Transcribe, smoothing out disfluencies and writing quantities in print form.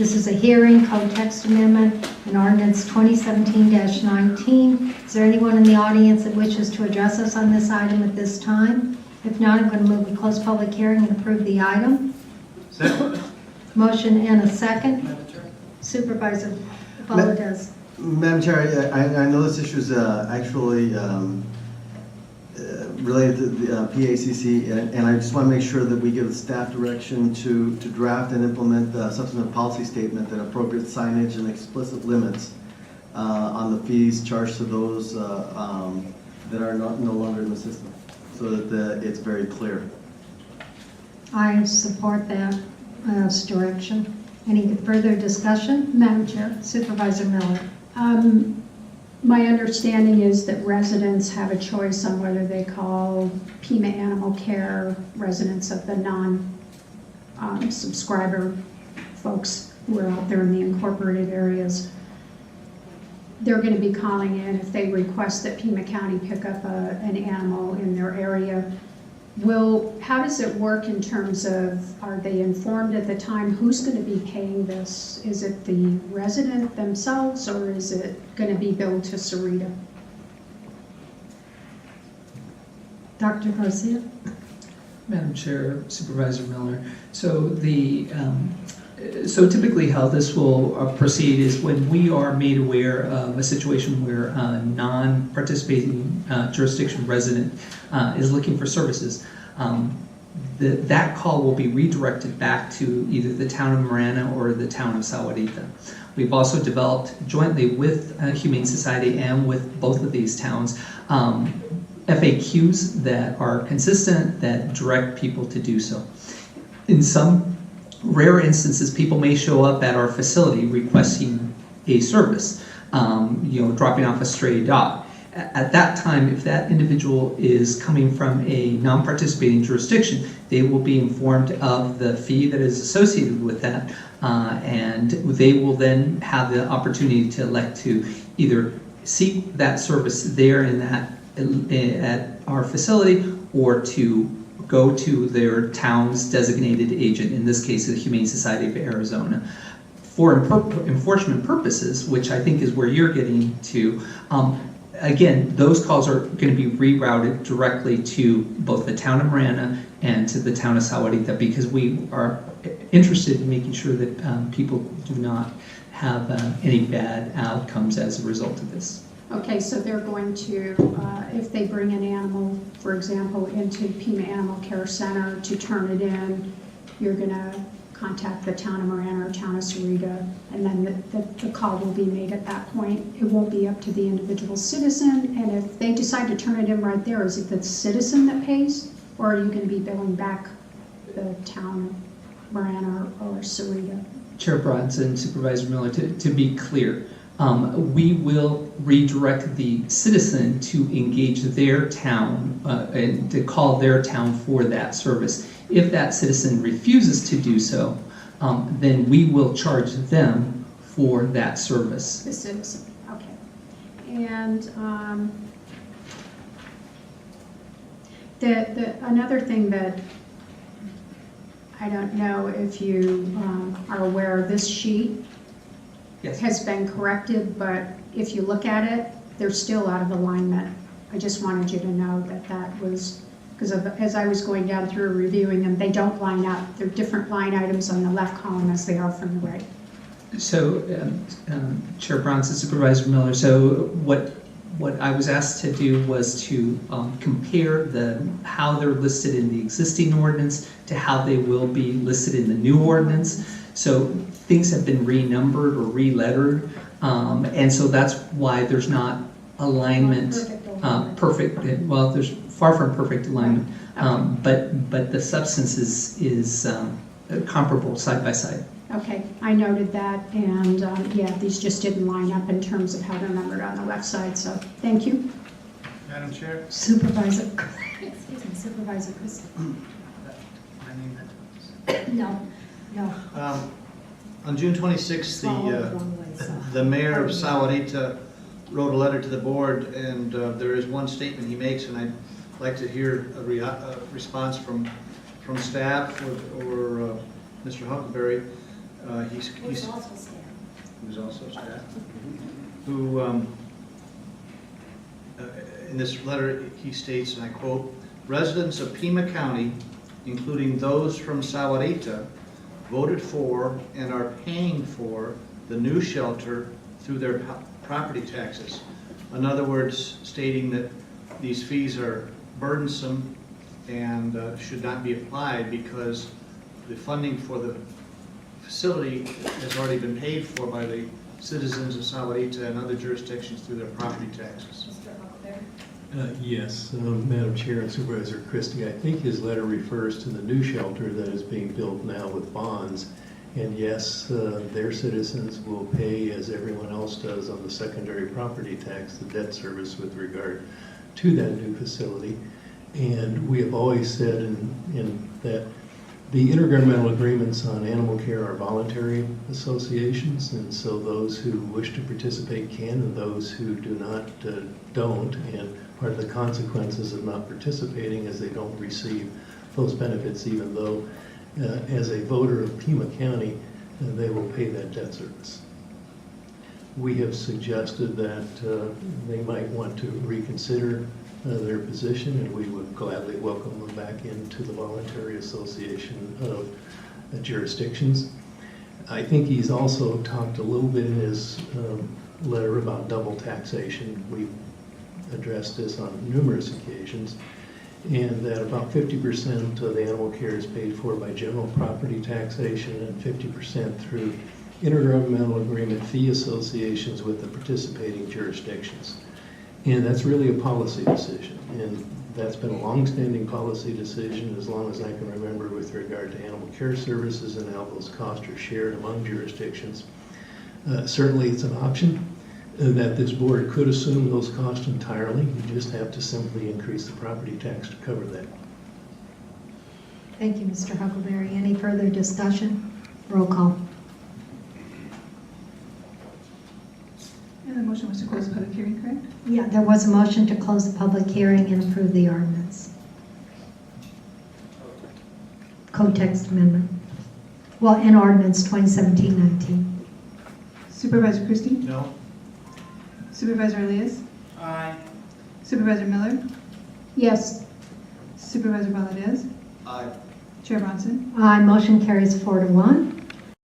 This is a hearing, code text amendment, in ordinance 2017-19. Is there anyone in the audience that wishes to address us on this item at this time? If not, I'm going to move to close public hearing and approve the item. Second. Motion and a second. Supervisor Valdez. Madam Chair, I know this issue is actually related to the PACC, and I just want to make sure that we give the staff direction to draft and implement the substantive policy statement that appropriate signage and explicit limits on the fees charged to those that are no longer in the system, so that it's very clear. I support that direction. Any further discussion? Madam Chair. Supervisor Miller. My understanding is that residents have a choice on whether they call Pima Animal Care residents of the non-subscriber folks who are out there in the incorporated areas. They're going to be calling in if they request that Pima County pick up an animal in their area. How does it work in terms of, are they informed at the time who's going to be paying this? Is it the resident themselves, or is it going to be billed to Sarita? Dr. Garcia. Madam Chair, Supervisor Miller. So so typically how this will proceed is when we are made aware of a situation where a non-participating jurisdiction resident is looking for services, that call will be redirected back to either the town of Marana or the town of Sahuarita. We've also developed jointly with Humane Society and with both of these towns FAQs that are consistent, that direct people to do so. In some rare instances, people may show up at our facility requesting a service, dropping off a stray dog. At that time, if that individual is coming from a non-participating jurisdiction, they will be informed of the fee that is associated with that, and they will then have the opportunity to elect to either seek that service there at our facility, or to go to their town's designated agent, in this case the Humane Society of Arizona. For enforcement purposes, which I think is where you're getting to, again, those calls are going to be rerouted directly to both the town of Marana and to the town of Sahuarita, because we are interested in making sure that people do not have any bad outcomes as a result of this. Okay, so they're going to, if they bring an animal, for example, into Pima Animal Care Center to turn it in, you're going to contact the town of Marana or town of Sarita, and then the call will be made at that point. It won't be up to the individual citizen, and if they decide to turn it in right there, is it the citizen that pays, or are you going to be billing back the town of Marana or Sarita? Chair Bronson, Supervisor Miller, to be clear, we will redirect the citizen to engage their town and to call their town for that service. If that citizen refuses to do so, then we will charge them for that service. The citizen, okay. And another thing that I don't know if you are aware of, this sheet Yes. has been corrected, but if you look at it, they're still out of alignment. I just wanted you to know that was, because as I was going down through reviewing them, they don't line up. They're different line items on the left column as they are from the right. So, Chair Bronson, Supervisor Miller, so what I was asked to do was to compare how they're listed in the existing ordinance to how they will be listed in the new ordinance. So things have been renumbered or relettered, and so that's why there's not alignment, perfect. Well, there's far from perfect alignment, but the substance is comparable side by side. Okay, I noted that, and yeah, these just didn't line up in terms of how they're numbered on the left side, so thank you. Madam Chair. Supervisor. Excuse me, Supervisor Chris. No. On June 26th, the mayor of Sahuarita wrote a letter to the board, and there is one statement he makes, and I'd like to hear a response from staff or Mr. Huckleberry. Who's also staff. Who, in this letter, he states, and I quote, "Residents of Pima County, including those from Sahuarita, voted for and are paying for the new shelter through their property taxes." In other words, stating that these fees are burdensome and should not be applied because the funding for the facility has already been paid for by the citizens of Sahuarita and other jurisdictions through their property taxes. Yes, Madam Chair and Supervisor Christie, I think his letter refers to the new shelter that is being built now with bonds. And yes, their citizens will pay, as everyone else does, on the secondary property tax, the debt service with regard to that new facility. And we have always said in that the intergovernmental agreements on animal care are voluntary associations, and so those who wish to participate can, and those who do not don't. And part of the consequences of not participating is they don't receive those benefits, even though as a voter of Pima County, they will pay that debt service. We have suggested that they might want to reconsider their position, and we would gladly welcome them back into the voluntary association of jurisdictions. I think he's also talked a little bit in his letter about double taxation. We've addressed this on numerous occasions, and that about 50% of the animal care is paid for by general property taxation and 50% through intergovernmental agreement fee associations with the participating jurisdictions. And that's really a policy decision, and that's been a long-standing policy decision as long as I can remember with regard to animal care services and how those costs are shared among jurisdictions. Certainly it's an option that this board could assume those costs entirely. You just have to simply increase the property tax to cover that. Thank you, Mr. Huckleberry. Any further discussion? Roll call. And the motion was to close the public hearing, correct? Yeah, there was a motion to close the public hearing and approve the ordinance. Code text amendment. Well, in ordinance 2017-19. Supervisor Christie? No? Supervisor Elias? Aye. Supervisor Miller? Yes, Supervisor Valadez? Aye. Chair Bronson? Aye, motion carries 4-1.